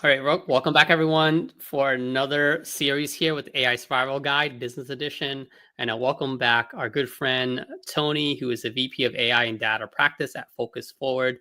All right, welcome back, everyone, for another series here with AI Survival Guide, Business Edition. And welcome back our good friend Tony, who is the VP of AI and Data Practice at Focus Forward.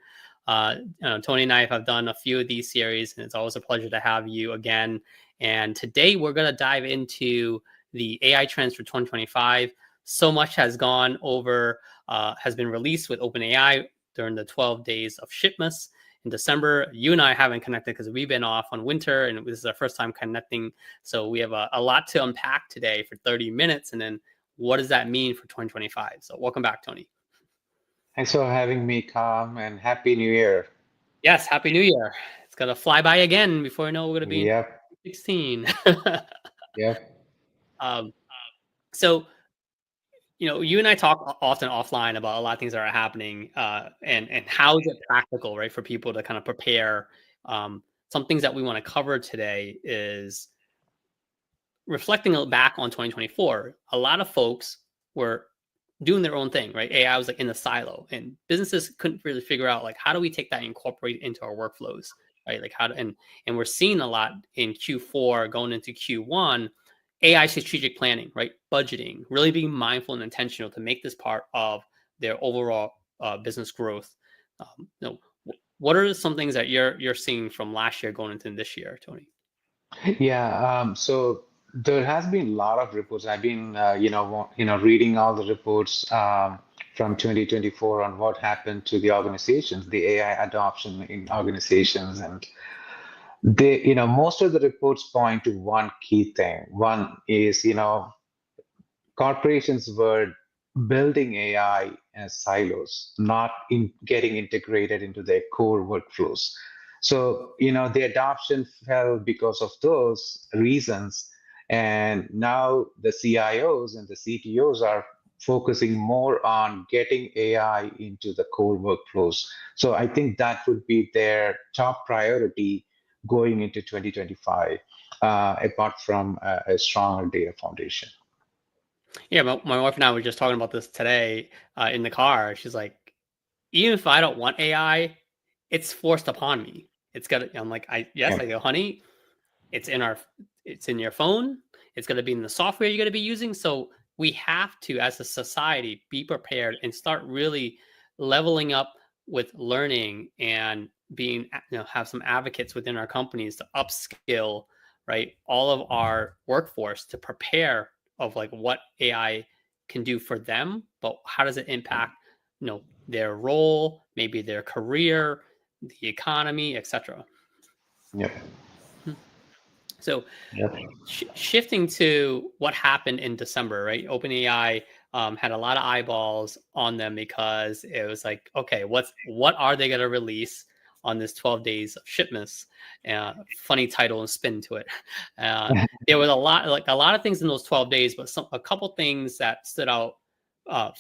Tony and I have done a few of these series, and it's always a pleasure to have you again. And today we're going to dive into the AI trends for 2025. So much has gone over, has been released with OpenAI during the 12 Days of Shipmas. In December. You and I haven't connected because we've been off on winter, and this is our first time connecting. So we have a lot to unpack today for 30 minutes. And then what does that mean for 2025? So welcome back, Tony. Thanks for having me, Kham, and Happy New Year. Yes, Happy New Year. It's going to fly by again before I know we're going to be in Yep, 2016. yep. um, so, you and I talk often offline about a lot of things that are happening, and how is it practical, right, for people to kind of prepare. Some things that we want to cover today is reflecting back on 2024. A lot of folks were doing their own thing, right? AI was like in the silo, and businesses couldn't really figure out like how do we take that and incorporate into our workflows, right? Like how to, and we're seeing a lot in Q4 going into Q1. AI strategic planning, right? Budgeting, really being mindful and intentional to make this part of their overall business growth. What are some things that you're seeing from last year going into this year, Tony? Yeah, so there has been a lot of reports. I've been, reading all the reports from 2024 on what happened to the organizations, the AI adoption in organizations, and most of the reports point to one key thing. One is, corporations were building AI as silos, not in getting integrated into their core workflows. So, the adoption fell because of those reasons. And now the CIOs and the CTOs are focusing more on getting AI into the core workflows. So I think that would be their top priority going into 2025, apart from a stronger data foundation. Yeah, my wife and I were just talking about this today in the car. She's like, even if I don't want AI, it's forced upon me. It's got to, I'm like, yes, Yeah. I go, honey, it's in our, it's in your phone. It's going to be in the software you're going to be using. So we have to, as a society, be prepared and start really leveling up with learning and being, have some advocates within our companies to upskill, right, all of our workforce to prepare of like what AI can do for them, but how does it impact, their role, maybe their career, the economy, etc. Yep. So Yep. shifting to what happened in December, right? OpenAI had a lot of eyeballs on them because it was like, okay, what are they going to release on this 12 days of shipments? Funny title and spin to it. There was a lot of things in those 12 days, but a couple things that stood out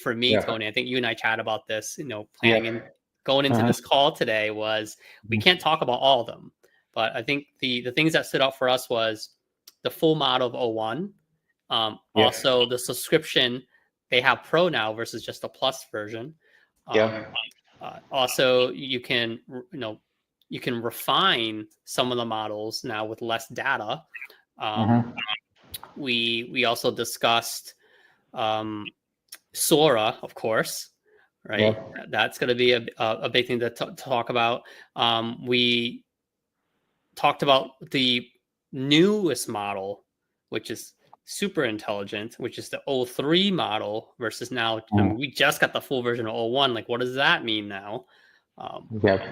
for me, Yeah. Tony. I think you and I chat about this, Yeah. planning and going into Uh-huh. this call today was we can't talk about all of them. But I think the things that stood out for us was the full model of O1. Yeah. Also, the subscription, they have Pro now versus just the Plus version. Um, Yeah. also, you can refine some of the models now with less data. Um, Uh-huh. we also discussed um, Sora, of course, right? Yep. That's going to be a big thing to talk about. We talked about the newest model, which is super intelligent, which is the O3 model versus now. I Uh-huh. mean, we just got the full version of O1. Like, what does that mean now? Um, Yep.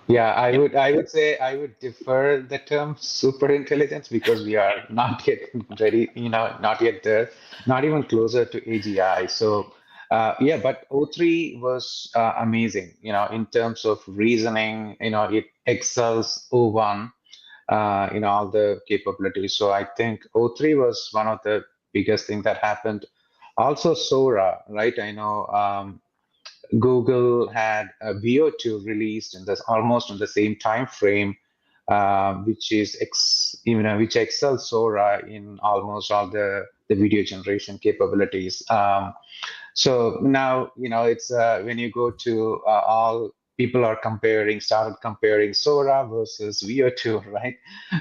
Yeah, I yeah, would I would say I would defer the term super intelligence because we are not yet ready, not yet there, not even closer to AGI. So yeah, but O3 was amazing, in terms of reasoning, it excels O1, all the capabilities. So I think O3 was one of the biggest thing that happened. Also Sora, right? I know Google had a VO2 released in this almost in the same time frame, which is which excels Sora in almost all the video generation capabilities. So now it's when you go to all people are started comparing Sora versus VO2, right?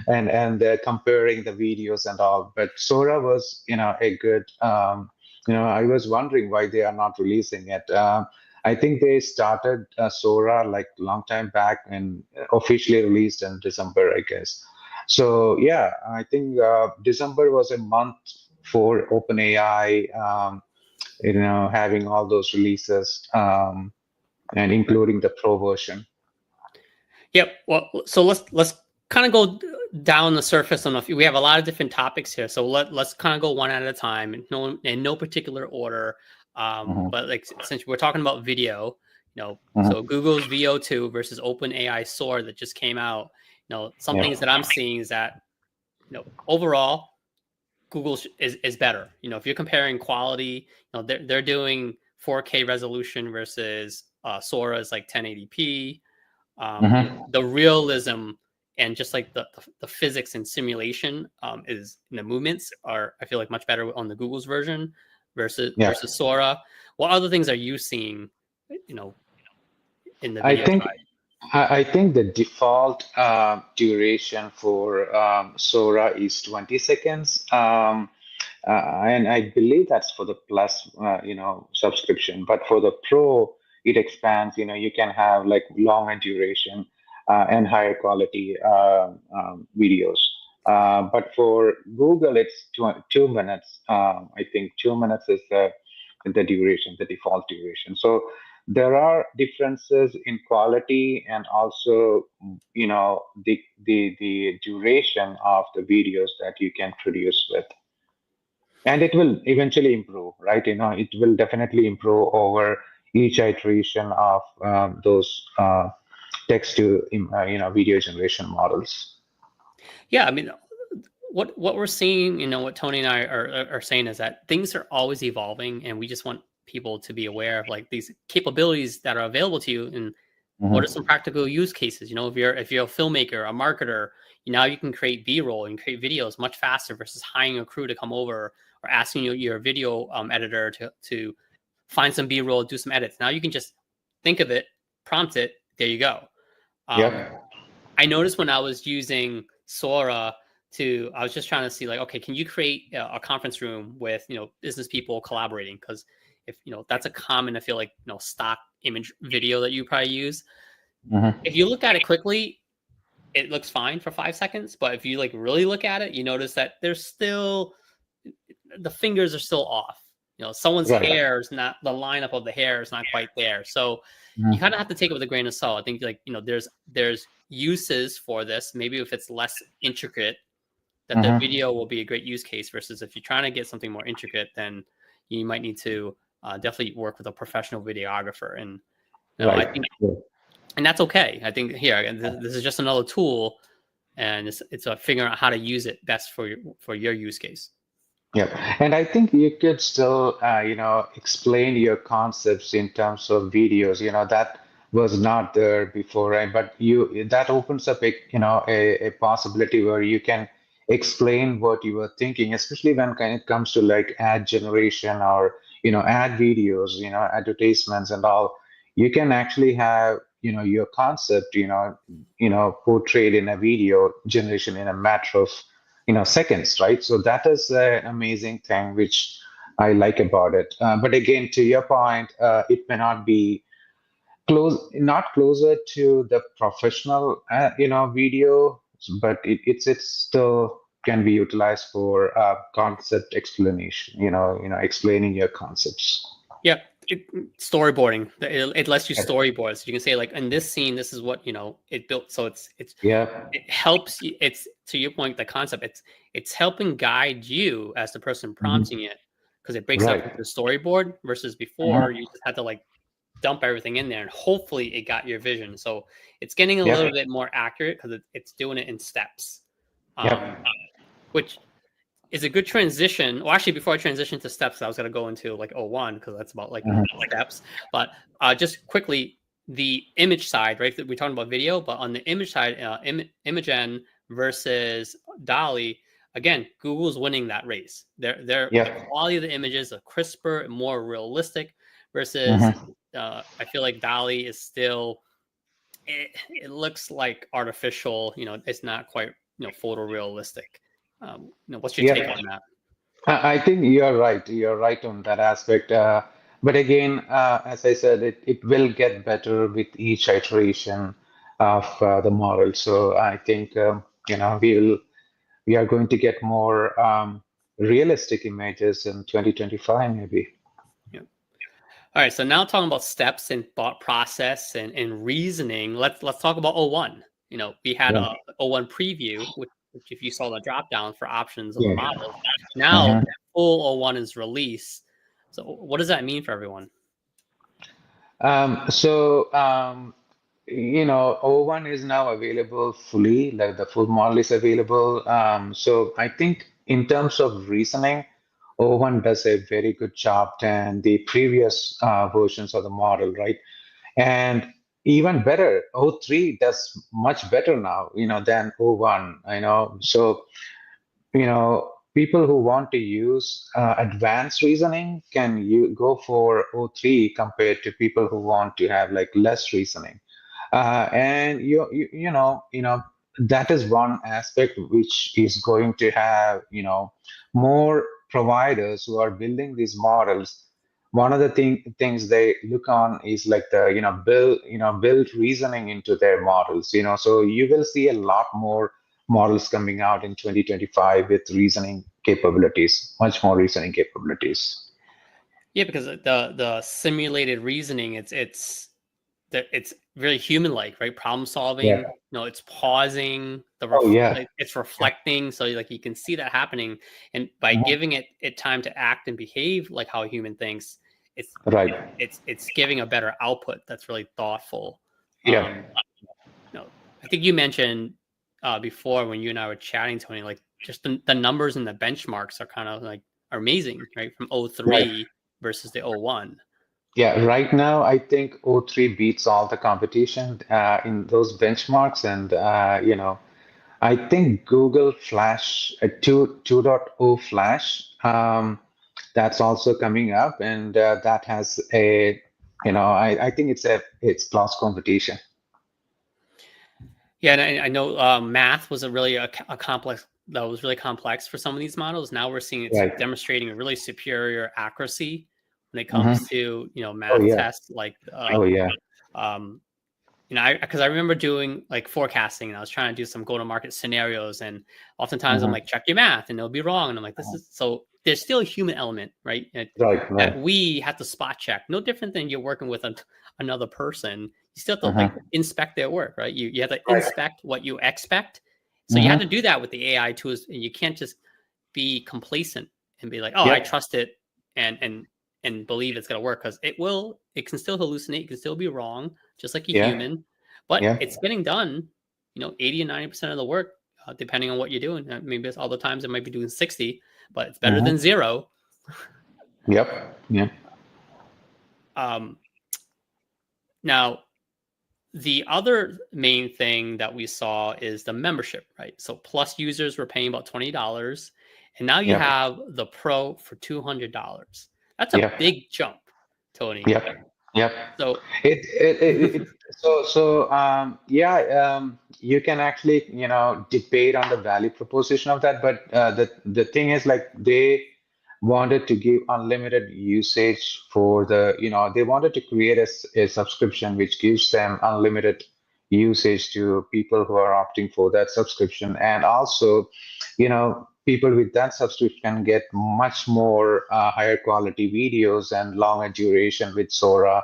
And they're comparing the videos and all. But Sora was, a good, I was wondering why they are not releasing it. I think they started Sora like long time back and officially released in December, I guess. So yeah, I think December was a month for OpenAI, having all those releases, and including the pro version. Yep. Well, so let's kind of go down the surface on a few. We have a lot of different topics here, so let's kind of go one at a time, in no particular order. Mhm, But like since we're talking about video, so mhm. Google's VO2 versus OpenAI Sora that just came out. Some Yeah. things that I'm seeing is that overall Google is better. If you're comparing quality, they're doing 4K resolution versus Sora is like 1080p. Mhm. The realism and just like the physics and simulation is the movements are, I feel like, much better on the Google's version versus Yeah. Sora. What other things are you seeing, you know, in the I video think side? I think the default duration for Sora is 20 seconds. And I believe that's for the plus, subscription. But for the pro, it expands. You can have like longer duration and higher quality videos. But for Google, it's 2 minutes. I think 2 minutes is the duration, the default duration. So there are differences in quality and also, the duration of the videos that you can produce with, and it will eventually improve, right? It will definitely improve over each iteration of those text to video generation models. Yeah, I mean, what we're seeing, what Tony and I are saying is that things are always evolving, and we just want people to be aware of like these capabilities that are available to you, and what are some Hmm. practical use cases. If you're a filmmaker, a marketer, now you can create b-roll and create videos much faster versus hiring a crew to come over or asking your video editor to find some b-roll, do some edits. Now you can just think of it, prompt it, there you go. um, Yep. I noticed when I was using Sora I was just trying to see like, okay, can you create a conference room with, business people collaborating? Because if, that's a common, I feel like, stock image video that you probably use. If Hmm. you look at it quickly, it looks fine for 5 seconds. But if you like really look at it, you notice that there's still, the fingers are still off. Someone's Right. hair is not, the lineup of the hair is not quite there. So you kind of Mhm. have to take it with a grain of salt. I think like, there's uses for this. Maybe if it's less intricate, that the Mhm. video will be a great use case versus if you're trying to get something more intricate, then you might need to definitely work with a professional videographer. And I Right. think, Yeah. and that's okay. I think here, and this is just another tool, and it's figuring out how to use it best for your use case. Yep. And I think you could still, explain your concepts in terms of videos, that was not there before, right? But that opens up a possibility where you can explain what you were thinking, especially when it comes to like ad generation or, ad videos, advertisements and all. You can actually have, your concept, portrayed in a video generation in a matter of seconds, right? So that is an amazing thing which I like about it. But again, to your point, it may not be not closer to the professional video, but it's still can be utilized for concept explanation, explaining your concepts. Yeah, storyboarding. It lets you Yep. storyboard. So you can say like, in this scene, this is what it built. So Yep. it helps you. It's, to your point, the concept. It's helping guide you as the person Mhm. prompting it, because it breaks it up Right. into the storyboard versus before you Mhm. just had to like dump everything in there and hopefully it got your vision. So it's getting a little Yep. bit more accurate because it's doing it in steps, um, Yep. which is a good transition. Well, actually, before I transition to steps, I was going to go into like O1 because that's about like Mhm. steps. But just quickly, the image side, right? We're talking about video, but on the image side, Imagen versus Dolly, again, Google's winning that race. The Yep. quality of the images are crisper, more realistic, versus Mhm. I feel like Dolly is still it looks like artificial. It's not quite photorealistic. What's your take Yeah, on that? I think you're right. You're right on that aspect. But again, as I said, it will get better with each iteration of the model. So I think we are going to get more realistic images in 2025, maybe. Yeah. All right, so now talking about steps and thought process and reasoning. Let's talk about O1. We had Yeah. a O1 preview, which if you saw the drop down for options of the Yeah. models, now Mhm. full O1 is released. So what does that mean for everyone? So O1 is now available fully, like the full model is available. So I think in terms of reasoning, O1 does a very good job than the previous versions of the model, right? And even better, O3 does much better now, than O1, people who want to use advanced reasoning can go for O3 compared to people who want to have like less reasoning. And that is one aspect which is going to have more providers who are building these models. One of the things they look on is like the build reasoning into their models. So you will see a lot more models coming out in 2025 with reasoning capabilities, much more reasoning capabilities. Yeah, because the simulated reasoning, it's really human like, right? Problem solving. Yeah. It's pausing, Oh yeah. like it's Yeah. reflecting. So like you can see that happening, and by Mhm. giving it time to act and behave like how a human thinks, it's Right. it's giving a better output that's really thoughtful. Yeah. Um, I think you mentioned before when you and I were chatting, Tony, like just the numbers and the benchmarks are kind of like are amazing, right? From Right. O3 versus the O1. Yeah, right now I think O3 beats all the competition in those benchmarks, and I think Google Flash 2.0 Flash that's also coming up, and that has I think it's plus competition. Yeah, and I know math was a complex that was really complex for some of these models. Now we're seeing it's Right. demonstrating a really superior accuracy when it Hmm. comes to Oh math yeah. tests. Like Oh yeah. um, because I remember doing like forecasting and I was trying to do some go to market scenarios, and oftentimes I'm Hmm. like, check your math and it'll be wrong, and I'm like, this is so there's still a human element, right? Right. That Right. we have to spot check, no different than you're working with another person. You still have to like Hmm. inspect their work, right? You have to Right. inspect what you expect. So you have to Hmm. do that with the AI tools, and you can't just be complacent and be like, oh, I Yep. trust it and believe it's gonna work, because it can still hallucinate, it can still be wrong, just like a Yeah. human, but Yeah. it's getting done, 80 and 90% of the work, depending on what you're doing. Maybe it's all the times it might be doing 60, but it's better than Hmm. zero. Yep. Yeah. Um, Now, the other main thing that we saw is the membership, right? So plus users were paying about $20, and now you Yep. have the pro for $200. That's a Yep. big jump, Tony. Yep. Yep. So Yeah, you can actually debate on the value proposition of that, but the thing is like they wanted to give unlimited usage for they wanted to create a subscription which gives them unlimited usage to people who are opting for that subscription, and also people with that subscription can get much more higher quality videos and longer duration with Sora.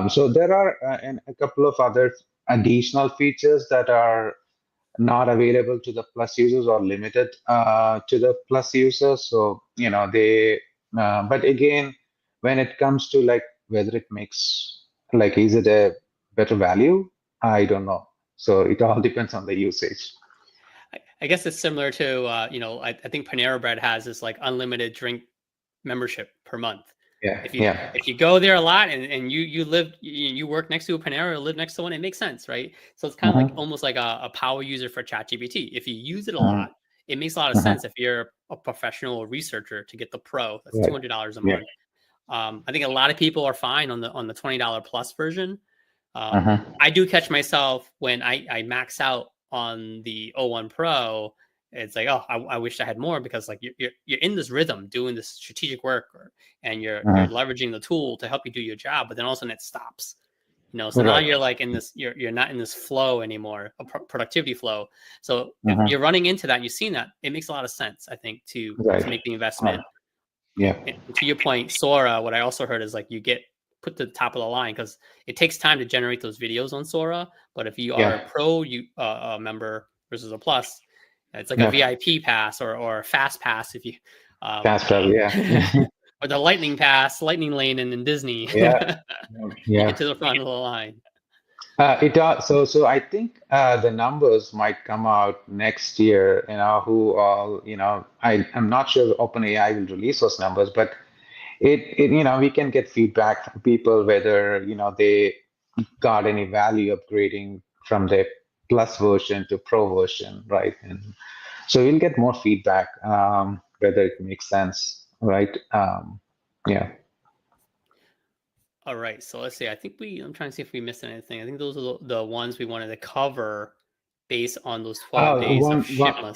So there are a couple of other additional features that are not available to the plus users or limited to the plus users. So, but again, when it comes to like whether it makes, like, is it a better value? I don't know. So it all depends on the usage. I guess it's similar to, I think Panera Bread has this like unlimited drink membership per month. Yeah, If you yeah. if you go there a lot, and you work next to a Panera or live next to one, it makes sense, right? So it's kind of like Hmm. almost like a power user for ChatGPT. If you use it a Hmm. lot, it makes a lot of Hmm. sense if you're a professional researcher to get the pro. That's Right. $200 a Yeah. month. I think a lot of people are fine on the $20 plus version. I do catch myself when I max out on the O1 Pro. It's like, oh, I wish I had more, because like you're in this rhythm doing this strategic work, and you're leveraging the tool to help you do your job, but then all of a sudden it stops. So now Right. you're like in this, you're not in this flow anymore, a productivity flow. So if you're running into that, you've seen that, it makes a lot of sense, I think, to Right. make the investment. Yeah. And to your point, Sora, what I also heard is like you get put to the top of the line, because it takes time to generate those videos on Sora. But if you are a Yeah. pro member versus a plus, it's like a Yeah. VIP pass, or a fast pass if you, Fast travel. Yeah. or the lightning pass, lightning lane in Disney. Yeah. You Yeah. get to the front of the line. So I think the numbers might come out next year. Who all, I'm not sure OpenAI will release those numbers, but we can get feedback from people whether they got any value upgrading from the plus version to pro version, right? And so we'll get more feedback, whether it makes sense, right? Yeah. All right, so let's see. I'm trying to see if we missed anything. I think those are the ones we wanted to cover based on those 12 days of Shipmas.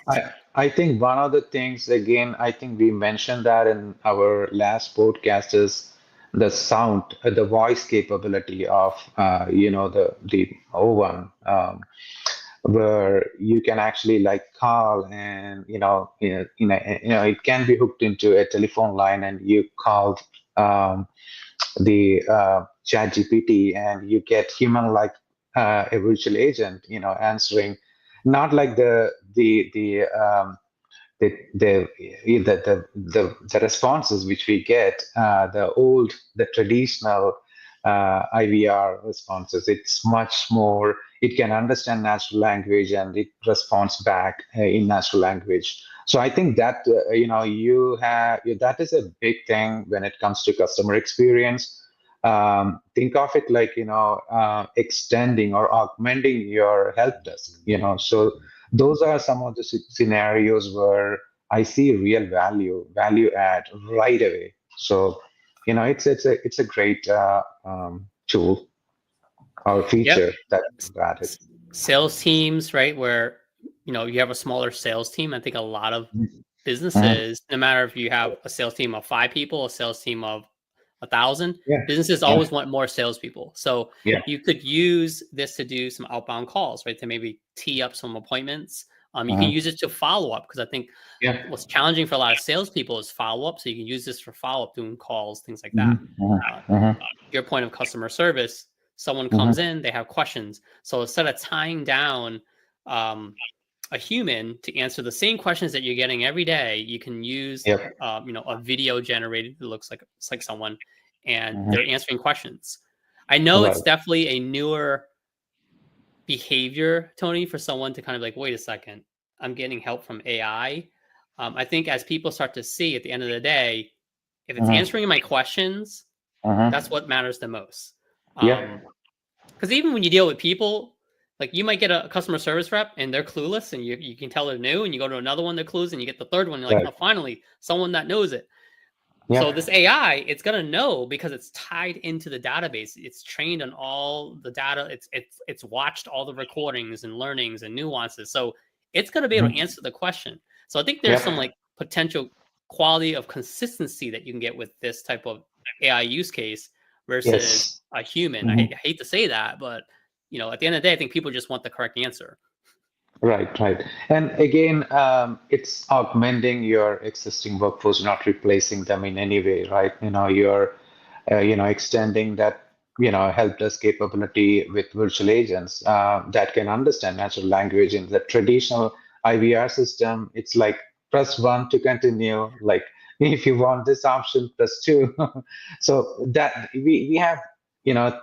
I think one of the things, again, I think we mentioned that in our last podcast, is the sound, the voice capability of, the O1, where you can actually like call, and, it can be hooked into a telephone line, and you call the chat GPT, and you get human like a virtual agent, answering, not like the responses which we get, the traditional IVR responses. It's much more. It can understand natural language, and it responds back in natural language. So I think that you have that is a big thing when it comes to customer experience. Think of it like extending or augmenting your help desk. So those are some of the scenarios where I see real value add right away. So, it's a great tool or Yep. feature that we've added. Sales teams, right? Where, you have a smaller sales team. I think a lot of Mhm. businesses, no matter if you have a sales team of 5 people, a sales team of 1,000, Yeah, businesses yeah, always want more salespeople. So yeah, you could use this to do some outbound calls, right? To maybe tee up some appointments. You can mhm, use it to follow up, because I think yeah, what's challenging for a lot of salespeople is follow up. So you can use this for follow up, doing calls, things like that. mhm, mhm, Uh, mhm, your point of customer service, someone mhm. comes in, they have questions. So instead of tying down um, a human to answer the same questions that you're getting every day, you can use Yep. a video generated that looks like it's like someone, and Mhm. they're answering questions. I know Right. it's definitely a newer behavior, Tony, for someone to kind of like, wait a second, I'm getting help from AI. I think as people start to see at the end of the day, if it's Mhm, answering my questions, that's mhm. what matters the most. Yep. Because even when you deal with people, like you might get a customer service rep and they're clueless, and you can tell they're new, and you go to another one, they're clueless, and you get the third one, you're like, Right. oh, finally, someone that knows it. So Yep. this AI, it's gonna know because it's tied into the database. It's trained on all the data. It's watched all the recordings and learnings and nuances. So it's gonna be able to Mhm. answer the question. So I think there's some Yep. like potential quality of consistency that you can get with this type of AI use case versus Yes. a human. Mhm. I hate to say that, but at the end of the day, I think people just want the correct answer. Right, right. And again, it's augmenting your existing workforce, not replacing them in any way, right? You're, extending that, help desk capability with virtual agents that can understand natural language. In the traditional IVR system, it's like press one to continue. Like if you want this option, press two. So that we have,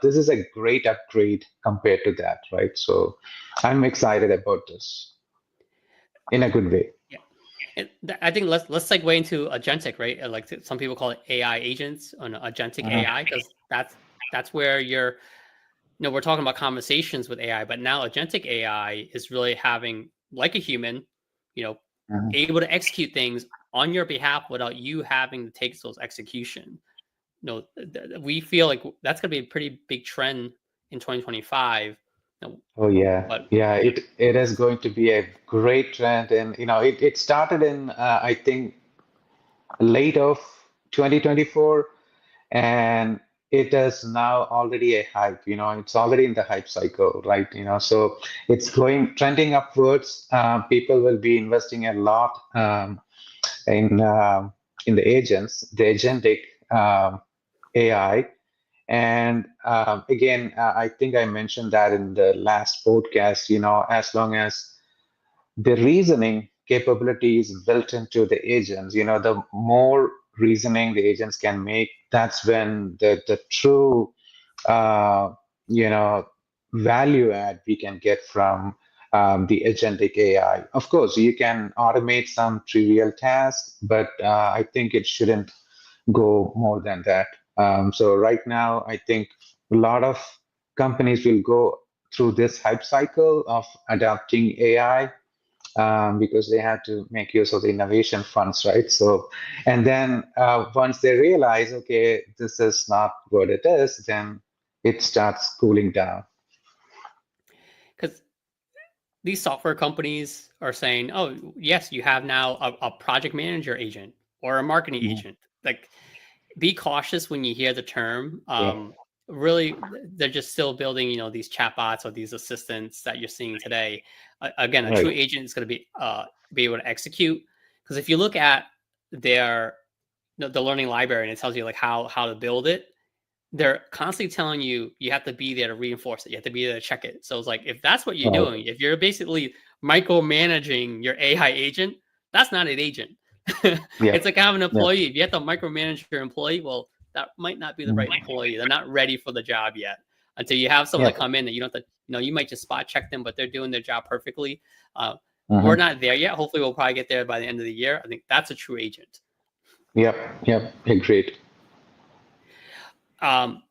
this is a great upgrade compared to that, right? So I'm excited about this in a good way. Yeah. And I think let's segue into agentic, right? Like some people call it AI agents, on agentic Mhm, AI, because that's where we're talking about conversations with AI, but now agentic AI is really having, like a human, you know, mhm. able to execute things on your behalf without you having to take those execution. We feel like that's going to be a pretty big trend in 2025. Oh yeah, But yeah. It is going to be a great trend, and it started in I think late of 2024, and it is now already a hype. It's already in the hype cycle, right? So it's going trending upwards. People will be investing a lot in the agents, the agentic AI. And again, I think I mentioned that in the last podcast, as long as the reasoning capability is built into the agents, the more reasoning the agents can make, that's when the true, uh, you know, value add we can get from the agentic AI. Of course, you can automate some trivial tasks, but I think it shouldn't go more than that. So right now, I think a lot of companies will go through this hype cycle of adopting AI because they have to make use of the innovation funds, right? So, and then once they realize, okay, this is not what it is, then it starts cooling down. because these software companies are saying, oh, yes, you have now a project manager agent or a marketing Mhm. agent. Like, be cautious when you hear the term. Yeah, Really, they're just still building, these chatbots or these assistants that you're seeing today. Again, a true right. agent is going to be able to execute. Because if you look at their the learning library and it tells you like how to build it, they're constantly telling you you have to be there to reinforce it. You have to be there to check it. So it's like if that's what you're Right. doing, if you're basically micromanaging your AI agent, that's not an agent. Yeah, It's like having an yeah. employee. If you have to micromanage your employee, well, that might not be the right Mhm. employee. They're not ready for the job yet. Until you have someone Yeah. to come in that you don't have to, you might just spot check them, but they're doing their job perfectly. Uh, we're Hmm. not there yet. Hopefully, we'll probably get there by the end of the year. I think that's a true agent. Yep, yep, agreed. Um,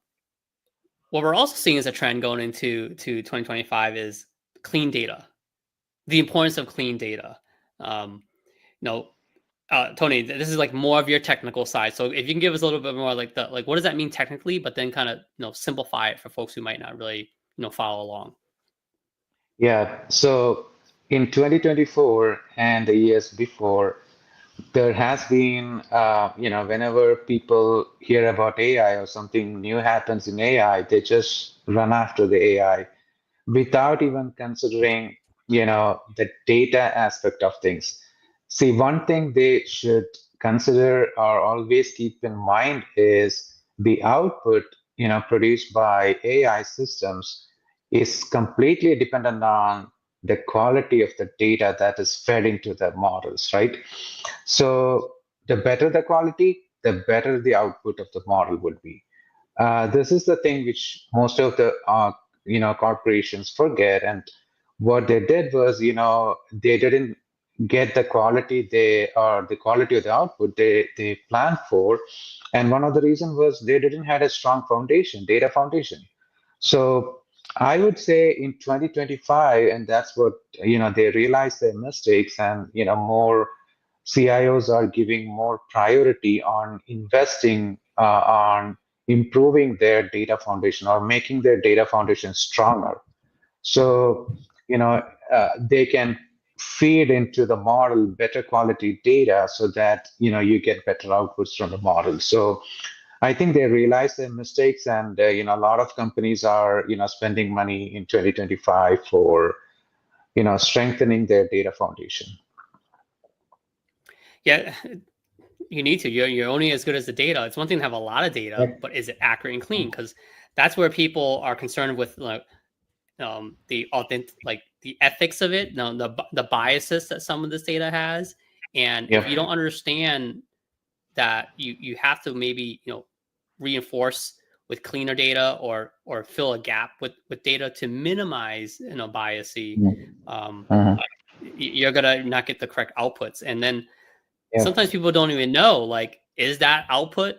what we're also seeing as a trend going into 2025 is clean data, the importance of clean data. Um, you know, Tony, this is like more of your technical side. So if you can give us a little bit more like what does that mean technically, but then kind of simplify it for folks who might not really follow along. Yeah, so in 2024 and the years before, there has been, whenever people hear about AI or something new happens in AI, they just run after the AI without even considering, the data aspect of things. See, one thing they should consider or always keep in mind is the output, produced by AI systems is completely dependent on the quality of the data that is fed into the models, right? So the better the quality, the better the output of the model would be. This is the thing which most of the corporations forget, and what they did was they didn't get the quality the quality of the output they planned for, and one of the reasons was they didn't had a strong foundation, data foundation. So I would say in 2025, and that's what they realized their mistakes, and more CIOs are giving more priority on investing on improving their data foundation or making their data foundation stronger. So, they can feed into the model better quality data so that, you get better outputs from the model. So I think they realize their mistakes, and, a lot of companies are, spending money in 2025 for, strengthening their data foundation. Yeah, you need to. You're only as good as the data. It's one thing to have a lot of data, Yep. but is it accurate and clean? Because that's where people are concerned with the authentic, like the ethics of it, the biases that some of this data has. And if you don't Yep. understand that, you have to maybe reinforce with cleaner data or fill a gap with data to minimize biasy. Um, Mhm. you're gonna not get the correct outputs, and then Yep. sometimes people don't even know, like, is that output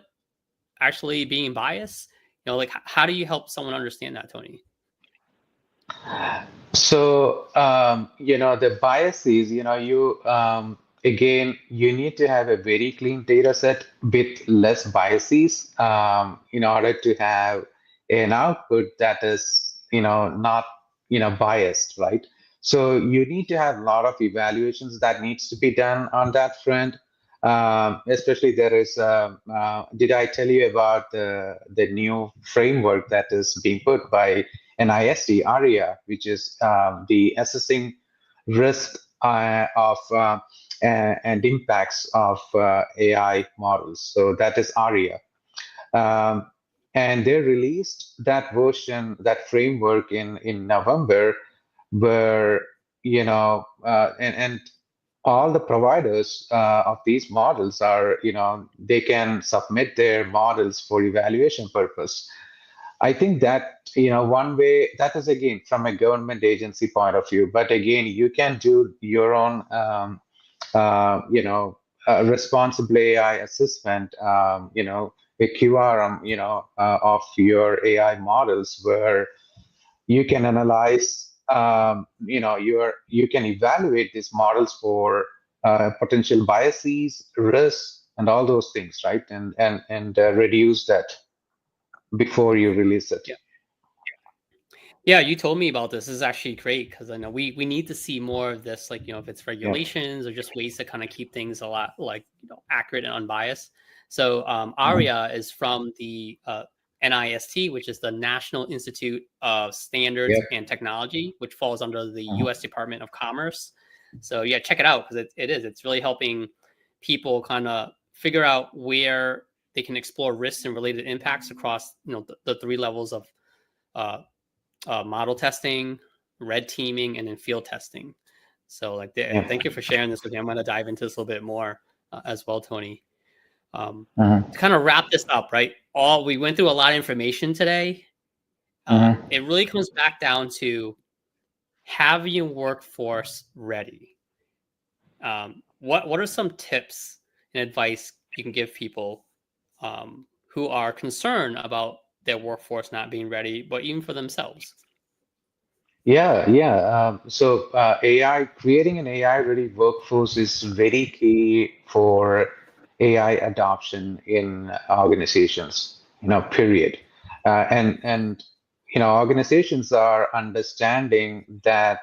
actually being biased? Like, how do you help someone understand that, Tony? So, the biases, again, you need to have a very clean data set with less biases in order to have an output that is, not biased, right? So you need to have a lot of evaluations that needs to be done on that front. Especially there is, did I tell you about the new framework that is being put by NIST, ARIA, which is the assessing risk of and impacts of AI models. So that is ARIA. Um, and they released that version, that framework in November, where and all the providers of these models are, they can submit their models for evaluation purpose. I think that, one way that is again from a government agency point of view, but again, you can do your own, responsible AI assessment, a QRM, of your AI models where you can analyze, you can evaluate these models for potential biases, risks, and all those things, right? And reduce that before you release it. Yeah, you told me about this. This is actually great because I know we need to see more of this, like, if it's Yeah. regulations or just ways to kind of keep things a lot like, accurate and unbiased. So Mhm. ARIA is from the NIST, which is the National Institute of Standards Yeah. and Technology, which falls under the Mhm. U.S. Department of Commerce. So yeah, check it out because it's really helping people kind of figure out where they can explore risks and related impacts across the three levels of uh, model testing, red teaming, and then field testing. So, like, Yeah. thank you for sharing this with me. I'm going to dive into this a little bit more as well, Tony. Mhm. To kind of wrap this up, right? All we went through a lot of information today. Mhm. It really comes back down to having your workforce ready. What are some tips and advice you can give people who are concerned about their workforce not being ready, but even for themselves? Yeah, yeah. So AI, creating an AI ready workforce is very key for AI adoption in organizations, period. And organizations are understanding that,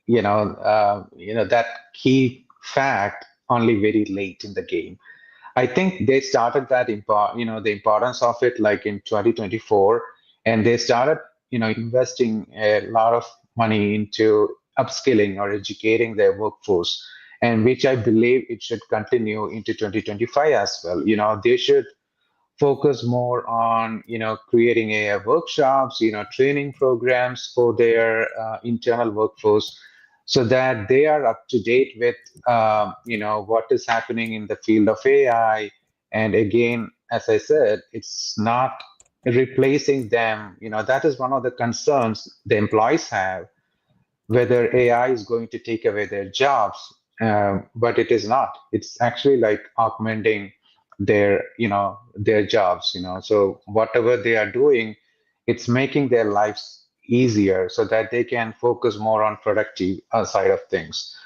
that key fact only very late in the game. I think they started that the importance of it like in 2024, and they started, investing a lot of money into upskilling or educating their workforce, and which I believe it should continue into 2025 as well. They should focus more on creating AI workshops, training programs for their internal workforce, so that they are up to date with what is happening in the field of AI. And again, as I said, it's not replacing them. That is one of the concerns the employees have, whether AI is going to take away their jobs, but it is not. It's actually like augmenting their jobs. So whatever they are doing, it's making their lives easier so that they can focus more on productive side of things.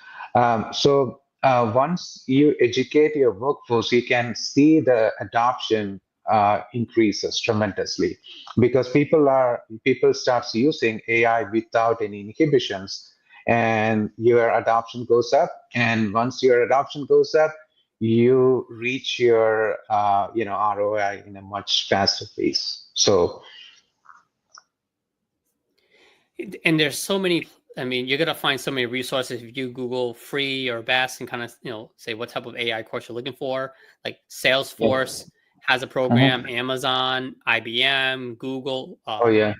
So once you educate your workforce, you can see the adoption increases tremendously, because people starts using AI without any inhibitions, and your adoption goes up. And once your adoption goes up, you reach your ROI in a much faster pace. So And there's so many. I mean, you're gonna find so many resources if you Google free or best and kind of say what type of AI course you're looking for. Like yeah. Salesforce has a program, Mhm. Amazon, IBM, Google, Oh yeah.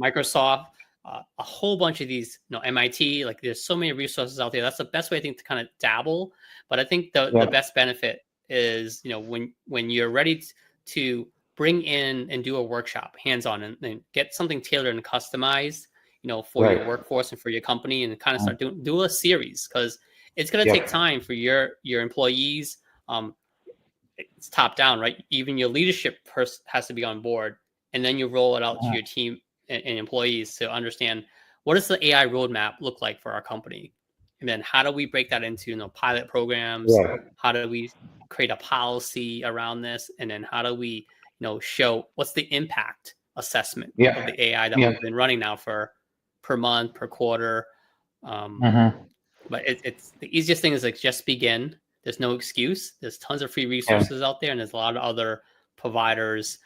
Microsoft, a whole bunch of these, MIT. Like there's so many resources out there. That's the best way I think to kind of dabble. But I think the Yeah. best benefit is when you're ready to bring in and do a workshop hands on and get something tailored and customized, for Right. your workforce and for your company, and kind of start do a series because it's going to Yeah. take time for your employees. Um, it's top down, right? Even your leadership has to be on board, and then you roll it out to Mhm. your team and employees to understand what does the AI roadmap look like for our company, and then how do we break that into pilot programs? Right. How do we create a policy around this, and then how do we show what's the impact assessment Yeah. of the AI that Yeah. we've been running now for per month, per quarter. Mm-hmm. But it's the easiest thing is like just begin. There's no excuse. There's tons of free Yeah. resources out there, and there's a lot of other providers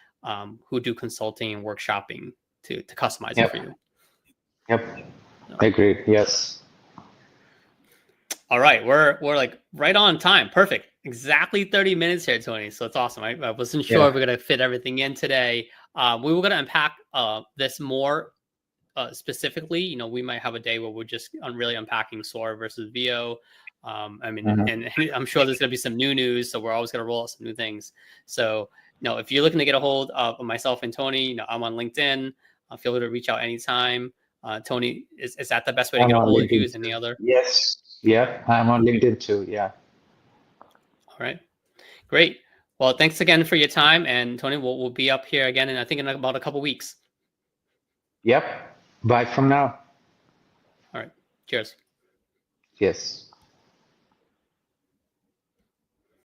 who do consulting and workshopping to customize it for Yep. you. Yep. So, Agreed. Yes. all right, we're like right on time. Perfect. Exactly 30 minutes here, Tony. So it's awesome. I wasn't sure Yeah. if we're gonna fit everything in today. We were gonna unpack this more specifically. You know, we might have a day where we're just really unpacking Sora versus VO. I mean, Mm-hmm. and I'm sure there's gonna be some new news, so we're always gonna roll out some new things. So, you know, if you're looking to get a hold of myself and Tony, you know, I'm on LinkedIn. Feel free to reach out anytime. Tony, is that the best way to I'm get a on hold of you? LinkedIn Is any too. other? Yes. Yeah. I'm on LinkedIn too. Yeah. All right, great. Well, thanks again for your time, and Tony, we'll be up here again, and I think in about a couple weeks. Yep. Bye from now. All right, cheers. Yes.